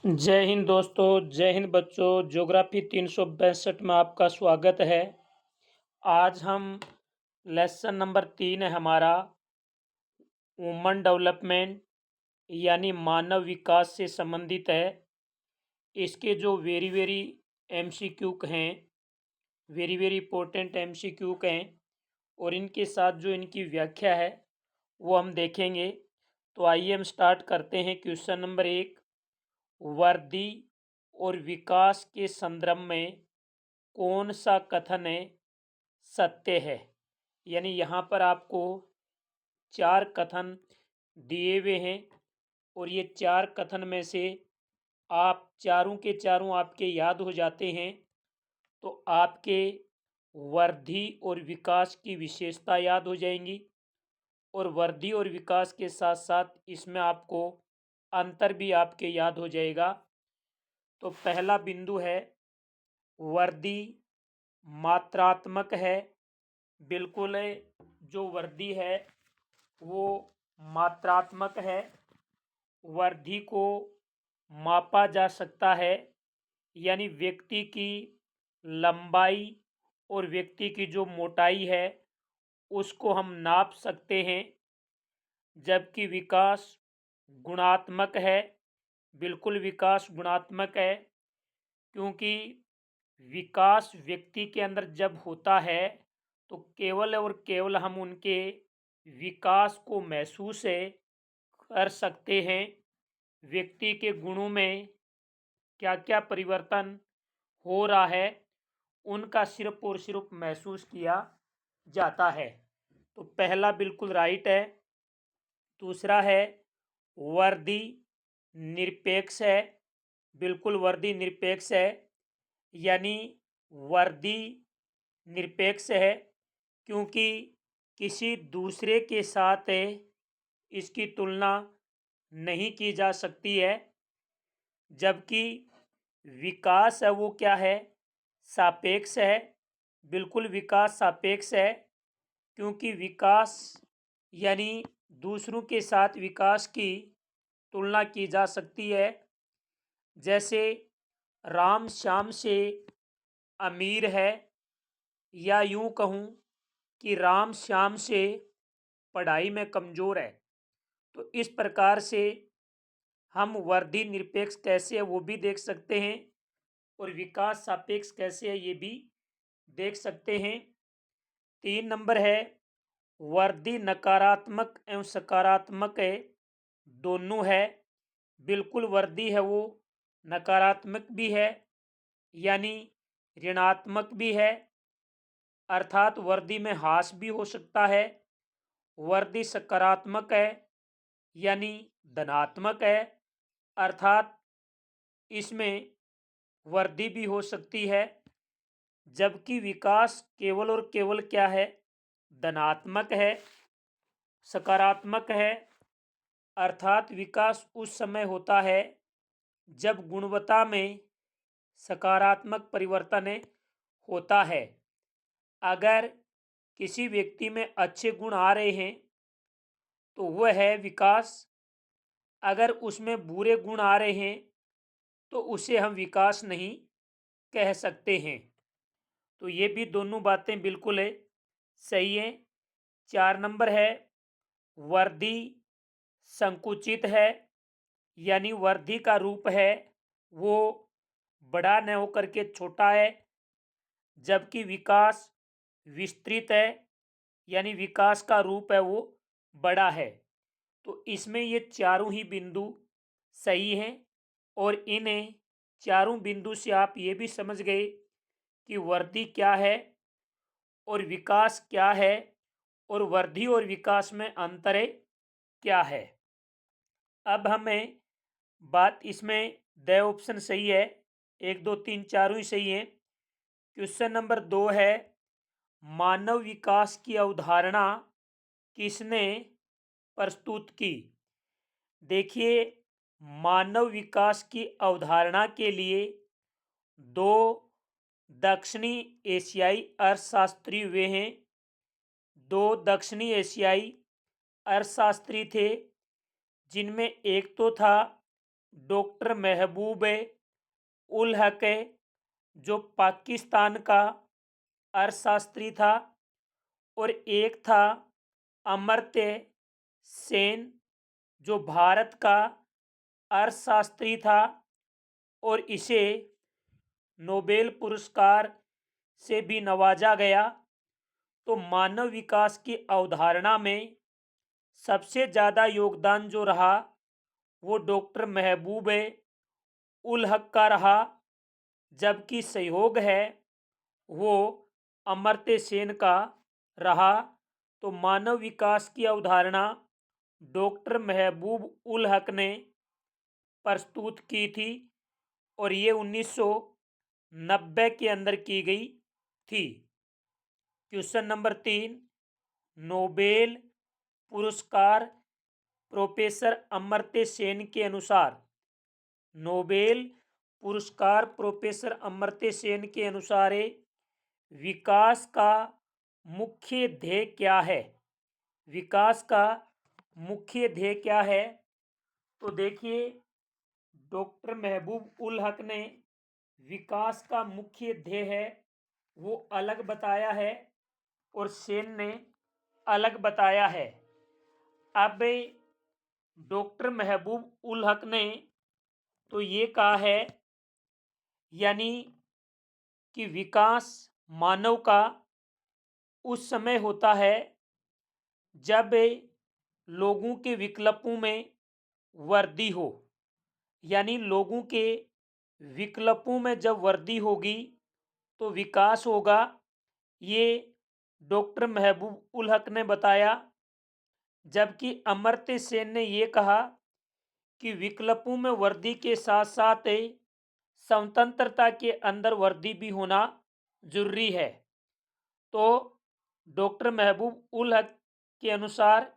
जय हिंद दोस्तों, जय हिंद बच्चों। ज्योग्राफी 362 में आपका स्वागत है। आज हम लेसन नंबर 3 है हमारा, वुमन डेवलपमेंट यानी मानव विकास से संबंधित है। इसके जो वेरी वेरी एमसीक्यू हैं, वेरी वेरी इंपॉर्टेंट एमसीक्यू हैं, और इनके साथ जो इनकी व्याख्या है वो हम देखेंगे। तो आइए हम स्टार्ट करते हैं। क्वेश्चन नंबर 1, वृद्धि और विकास के संदर्भ में कौन सा कथन सत्य है। यानी यहाँ पर आपको 4 कथन दिए हुए हैं, और ये 4 कथन में से आप चारों के चारों आपके याद हो जाते हैं तो आपके वृद्धि और विकास की विशेषता याद हो जाएंगी, और वृद्धि और विकास के साथ साथ इसमें आपको अंतर भी आपके याद हो जाएगा। तो पहला बिंदु है, वृद्धि मात्रात्मक है। बिल्कुल जो वृद्धि है वो मात्रात्मक है। वृद्धि को मापा जा सकता है, यानी व्यक्ति की लंबाई और व्यक्ति की जो मोटाई है उसको हम नाप सकते हैं। जबकि विकास गुणात्मक है। बिल्कुल विकास गुणात्मक है, क्योंकि विकास व्यक्ति के अंदर जब होता है तो केवल और केवल हम उनके विकास को महसूस कर सकते हैं। व्यक्ति के गुणों में क्या क्या परिवर्तन हो रहा है उनका सिर्फ और सिर्फ महसूस किया जाता है। तो पहला बिल्कुल राइट है। दूसरा है, वृद्धि निरपेक्ष है। बिल्कुल वृद्धि निरपेक्ष है, यानी वृद्धि निरपेक्ष है, क्योंकि किसी दूसरे के साथ इसकी तुलना नहीं की जा सकती है। जबकि विकास है वो क्या है, सापेक्ष है। बिल्कुल विकास सापेक्ष है, क्योंकि विकास यानी दूसरों के साथ विकास की तुलना की जा सकती है। जैसे राम श्याम से अमीर है, या यूं कहूं कि राम श्याम से पढ़ाई में कमज़ोर है। तो इस प्रकार से हम वृद्धि निरपेक्ष कैसे है वो भी देख सकते हैं, और विकास सापेक्ष कैसे है ये भी देख सकते हैं। 3 नंबर है, वृद्धि नकारात्मक एवं सकारात्मक दोनों है। बिल्कुल वृद्धि है वो नकारात्मक भी है, यानी ऋणात्मक भी है, अर्थात वृद्धि में ह्रास भी हो सकता है। वृद्धि सकारात्मक है, यानी धनात्मक है, अर्थात इसमें वृद्धि भी हो सकती है। जबकि विकास केवल और केवल क्या है, धनात्मक है, सकारात्मक है, अर्थात विकास उस समय होता है जब गुणवत्ता में सकारात्मक परिवर्तन होता है। अगर किसी व्यक्ति में अच्छे गुण आ रहे हैं तो वह है विकास। अगर उसमें बुरे गुण आ रहे हैं तो उसे हम विकास नहीं कह सकते हैं। तो ये भी दोनों बातें बिल्कुल सही हैं। 4 नंबर है, वृद्धि संकुचित है, यानी वृद्धि का रूप है वो बड़ा न होकर के छोटा है। जबकि विकास विस्तृत है, यानी विकास का रूप है वो बड़ा है। तो इसमें ये चारों ही बिंदु सही हैं, और इन्हें चारों बिंदु से आप ये भी समझ गए कि वृद्धि क्या है और विकास क्या है, और वृद्धि और विकास में अंतर क्या है। अब हमें बात इसमें द ऑप्शन सही है, 1 2 3 चारों ही सही है। क्वेश्चन नंबर 2 है, मानव विकास की अवधारणा किसने प्रस्तुत की। देखिए, मानव विकास की अवधारणा के लिए 2 दक्षिणी एशियाई अर्थशास्त्री हुए हैं। 2 दक्षिणी एशियाई अर्थशास्त्री थे, जिनमें एक तो था डॉक्टर महबूब उल हक, जो पाकिस्तान का अर्थशास्त्री था, और एक था अमर्त्य सेन, जो भारत का अर्थशास्त्री था, और इसे नोबेल पुरस्कार से भी नवाजा गया। तो मानव विकास की अवधारणा में सबसे ज़्यादा योगदान जो रहा वो डॉक्टर महबूब उल हक का रहा, जबकि सहयोग है वो अमर्त्य सेन का रहा। तो मानव विकास की अवधारणा डॉक्टर महबूब उल हक ने प्रस्तुत की थी, और ये 1990 के अंदर की गई थी। क्वेश्चन नंबर 3, नोबेल पुरस्कार प्रोफेसर अमर्त्य सेन के अनुसार, नोबेल पुरस्कार प्रोफेसर अमर्त्य सेन के अनुसार विकास का मुख्य ध्येय क्या है? विकास का मुख्य ध्येय क्या है? तो देखिए, डॉक्टर महबूब उल हक ने विकास का मुख्य ध्येय है वो अलग बताया है, और सेन ने अलग बताया है। अब डॉक्टर महबूब उल हक ने तो ये कहा है, यानी कि विकास मानव का उस समय होता है जब लोगों के विकल्पों में वृद्धि हो, यानी लोगों के विकल्पों में जब वृद्धि होगी तो विकास होगा। ये डॉक्टर महबूब उल हक ने बताया। जबकि अमर्त्य सेन ने ये कहा कि विकल्पों में वृद्धि के साथ साथ स्वतंत्रता के अंदर वृद्धि भी होना जरूरी है। तो डॉक्टर महबूब उल हक के अनुसार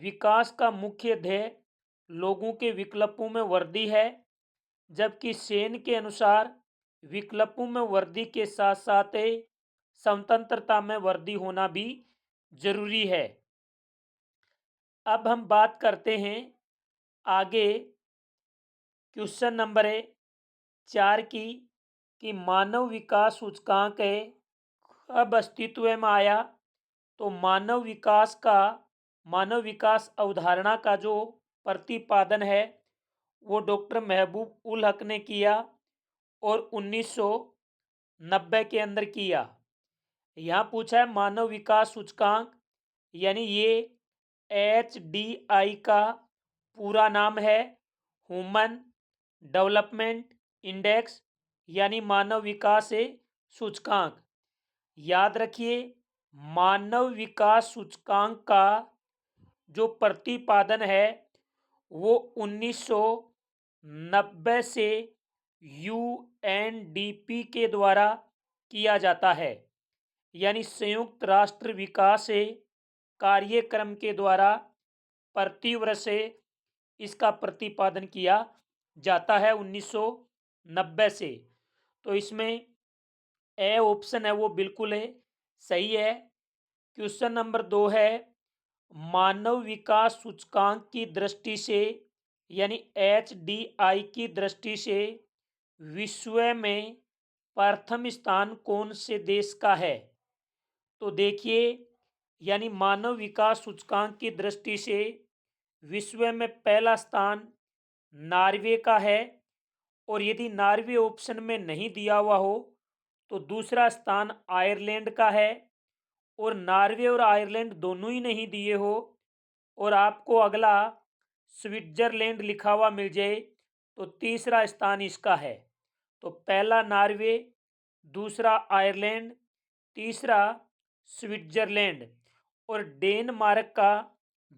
विकास का मुख्य ध्येय लोगों के विकल्पों में वृद्धि है, जबकि सेन के अनुसार विकल्पों में वृद्धि के साथ साथ स्वतंत्रता में वृद्धि होना भी जरूरी है। अब हम बात करते हैं आगे क्वेश्चन नंबर 4 की, कि मानव विकास सूचकांक कब अस्तित्व में आया। तो मानव विकास अवधारणा का जो प्रतिपादन है वो डॉक्टर महबूब उल हक ने किया, और 1990 के अंदर किया। यहाँ पूछा है मानव विकास सूचकांक, यानी ये HDI का पूरा नाम है ह्यूमन डेवलपमेंट इंडेक्स, यानी मानव विकास सूचकांक। याद रखिए, मानव विकास सूचकांक का जो प्रतिपादन है वो 1990 से UNDP के द्वारा किया जाता है, यानी संयुक्त राष्ट्र विकास कार्यक्रम के द्वारा प्रतिवर्ष इसका प्रतिपादन किया जाता है 1990 से। तो इसमें ए ऑप्शन है वो बिल्कुल सही है। क्वेश्चन नंबर 2 है, मानव विकास सूचकांक की दृष्टि से, यानी HDI की दृष्टि से विश्व में प्रथम स्थान कौन से देश का है। तो देखिए, यानी मानव विकास सूचकांक की दृष्टि से विश्व में पहला स्थान नॉर्वे का है, और यदि नॉर्वे ऑप्शन में नहीं दिया हुआ हो तो दूसरा स्थान आयरलैंड का है, और नॉर्वे और आयरलैंड दोनों ही नहीं दिए हो और आपको अगला स्विट्जरलैंड लिखा हुआ मिल जाए तो तीसरा स्थान इसका है। तो पहला नॉर्वे, दूसरा आयरलैंड, तीसरा स्विट्जरलैंड, और डेनमार्क का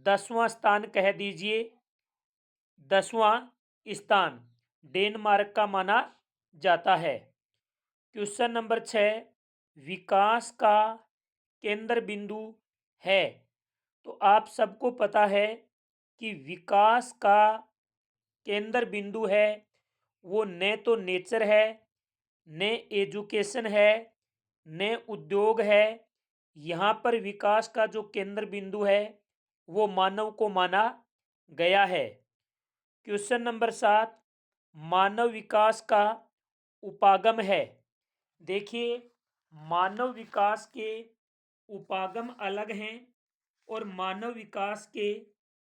10वां स्थान कह दीजिए। 10वां स्थान डेनमार्क का माना जाता है। क्वेश्चन नंबर 6, विकास का केंद्र बिंदु है। तो आप सबको पता है कि विकास का केंद्र बिंदु है वो न तो नेचर है, न एजुकेशन है, न उद्योग है। यहाँ पर विकास का जो केंद्र बिंदु है वो मानव को माना गया है। क्वेश्चन नंबर 7, मानव विकास का उपागम है। देखिए, मानव विकास के उपागम अलग हैं और मानव विकास के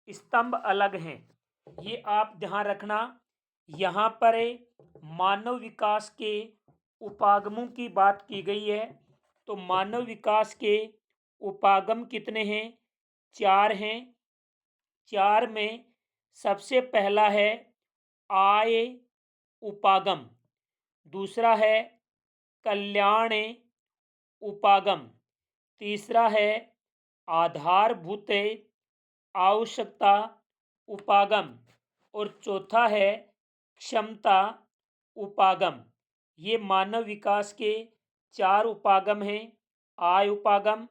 स्तंभ अलग हैं। ये आप ध्यान रखना। यहाँ पर मानव विकास के उपागमों की बात की गई है। तो मानव विकास के उपागम कितने हैं? 4 हैं। 4 में सबसे पहला है आय उपागम, दूसरा है कल्याण उपागम, तीसरा है आधारभूत आवश्यकता उपागम और चौथा है क्षमता उपागम। ये मानव विकास के 4 उपागम हैं। आय उपागम,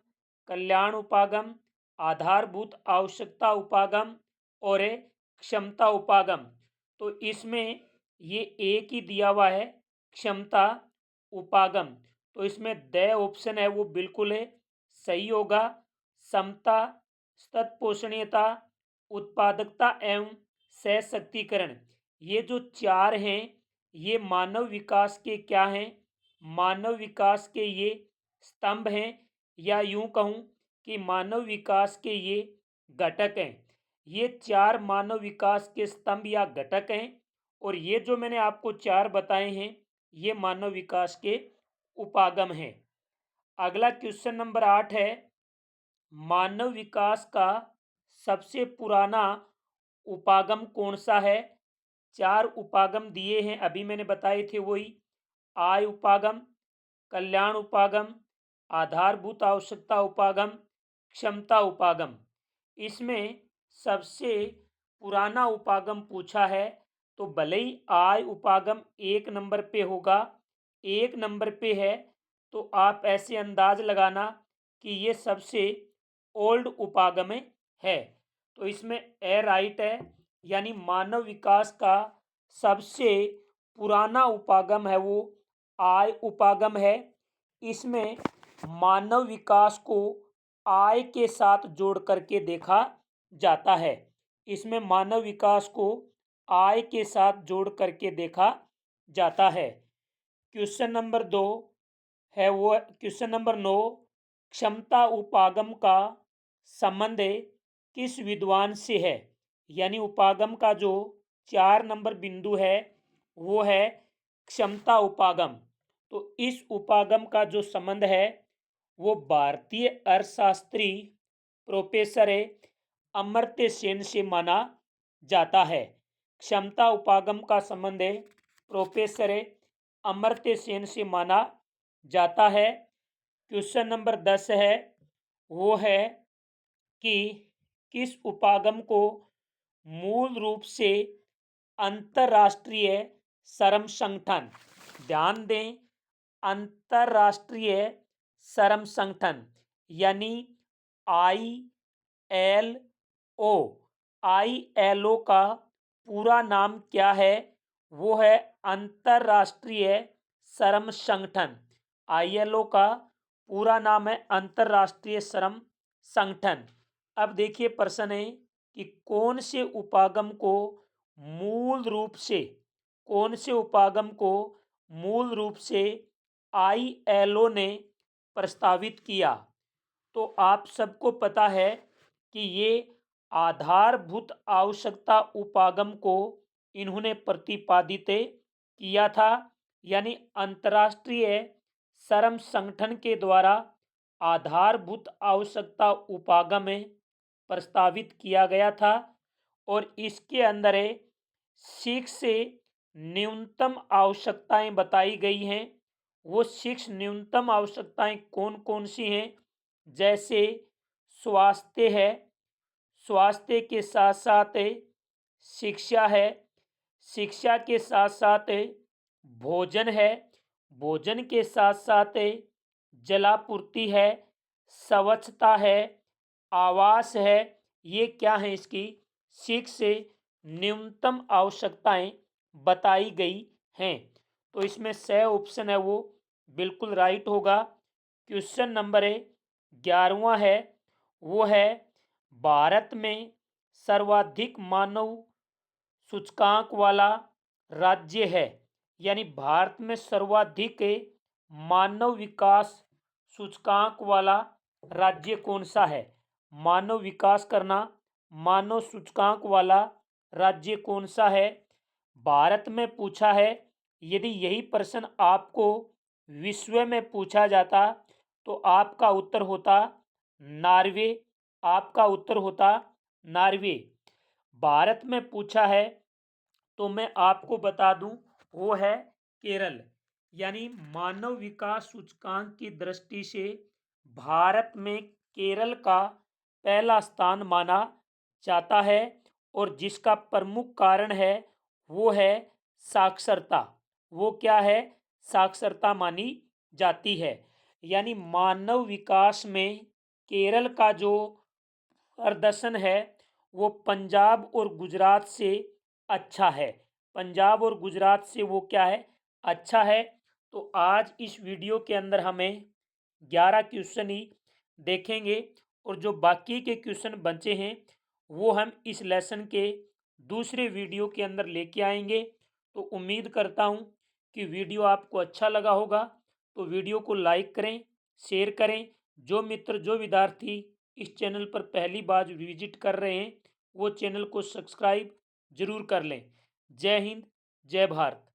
कल्याण उपागम, आधारभूत आवश्यकता उपागम और क्षमता उपागम। तो इसमें ये एक ही दिया हुआ है, क्षमता उपागम। तो इसमें द ऑप्शन है वो बिल्कुल सही होगा। समता, तत्पोषणीयता, उत्पादकता एवं सशक्तिकरण, ये जो 4 हैं ये मानव विकास के क्या हैं? मानव विकास के ये स्तंभ हैं, या यूं कहूं कि मानव विकास के ये घटक हैं। ये 4 मानव विकास के स्तंभ या घटक हैं और ये जो मैंने आपको 4 बताए हैं ये मानव विकास के उपागम हैं। अगला क्वेश्चन नंबर 8 है, मानव विकास का सबसे पुराना उपागम कौन सा है? 4 उपागम दिए हैं, अभी मैंने बताए थे वही। आय उपागम, कल्याण उपागम, आधारभूत आवश्यकता उपागम, क्षमता उपागम। इसमें सबसे पुराना उपागम पूछा है तो भले ही आय उपागम 1 नंबर पे होगा, 1 नंबर पे है, तो आप ऐसे अंदाज लगाना कि ये सबसे ओल्ड उपागम है। तो इसमें ए राइट है, यानी मानव विकास का सबसे पुराना उपागम है वो आय उपागम है। इसमें मानव विकास को आय के साथ जोड़ करके देखा जाता है। इसमें मानव विकास को आय के साथ जोड़ करके देखा जाता है। क्वेश्चन नंबर 2 है वो क्वेश्चन नंबर 9, क्षमता उपागम का संबंध किस विद्वान से है? यानी उपागम का जो 4 नंबर बिंदु है वो है क्षमता उपागम। तो इस उपागम का जो संबंध है वो भारतीय अर्थशास्त्री प्रोफेसर अमर्त्य सेन से माना जाता है। क्षमता उपागम का संबंध प्रोफेसर अमर्त्य सेन से माना जाता है। क्वेश्चन नंबर 10 है वो है कि किस उपागम को मूल रूप से अंतरराष्ट्रीय श्रम संगठन, ध्यान दें, अंतरराष्ट्रीय श्रम संगठन यानी ILO, ILO का पूरा नाम क्या है? वो है अंतरराष्ट्रीय श्रम संगठन। ILO का पूरा नाम है अंतरराष्ट्रीय श्रम संगठन। अब देखिए प्रश्न है कि कौन से उपागम को मूल रूप से, कौन से उपागम को मूल रूप से ILO ने प्रस्तावित किया? तो आप सबको पता है कि ये आधारभूत आवश्यकता उपागम को इन्होंने प्रतिपादित किया था। यानी अंतर्राष्ट्रीय श्रम संगठन के द्वारा आधारभूत आवश्यकता उपागम प्रस्तावित किया गया था और इसके अंदर 6 न्यूनतम आवश्यकताएं बताई गई हैं। वो 6 न्यूनतम आवश्यकताएं कौन कौन सी हैं? जैसे स्वास्थ्य है, स्वास्थ्य के साथ साथ शिक्षा है, शिक्षा के साथ साथ भोजन है, भोजन के साथ साथ जलापूर्ति है, स्वच्छता है, आवास है। ये क्या है? इसकी 6 न्यूनतम आवश्यकताएं बताई गई हैं। तो इसमें स ऑप्शन है वो बिल्कुल राइट होगा। क्वेश्चन नंबर 11वां है वो है, भारत में सर्वाधिक मानव सूचकांक वाला राज्य है, यानी भारत में सर्वाधिक मानव विकास सूचकांक वाला राज्य कौन सा है? मानव विकास करना, मानव सूचकांक वाला राज्य कौन सा है? भारत में पूछा है। यदि यही प्रश्न आपको विश्व में पूछा जाता तो आपका उत्तर होता नॉर्वे। आपका उत्तर होता नॉर्वे। भारत में पूछा है तो मैं आपको बता दूं, वो है केरल। यानी मानव विकास सूचकांक की दृष्टि से भारत में केरल का पहला स्थान माना जाता है, और जिसका प्रमुख कारण है वो है साक्षरता। वो क्या है? साक्षरता मानी जाती है। यानी मानव विकास में केरल का जो प्रदर्शन है वो पंजाब और गुजरात से अच्छा है। पंजाब और गुजरात से वो क्या है? अच्छा है। तो आज इस वीडियो के अंदर हमें 11 क्वेश्चन ही देखेंगे, और जो बाकी के क्वेश्चन बचे हैं वो हम इस लेसन के दूसरे वीडियो के अंदर लेके आएंगे। तो उम्मीद करता हूँ कि वीडियो आपको अच्छा लगा होगा। तो वीडियो को लाइक करें, शेयर करें। जो मित्र, जो विद्यार्थी इस चैनल पर पहली बार विजिट कर रहे हैं वो चैनल को सब्सक्राइब जरूर कर लें। जय हिंद, जय भारत।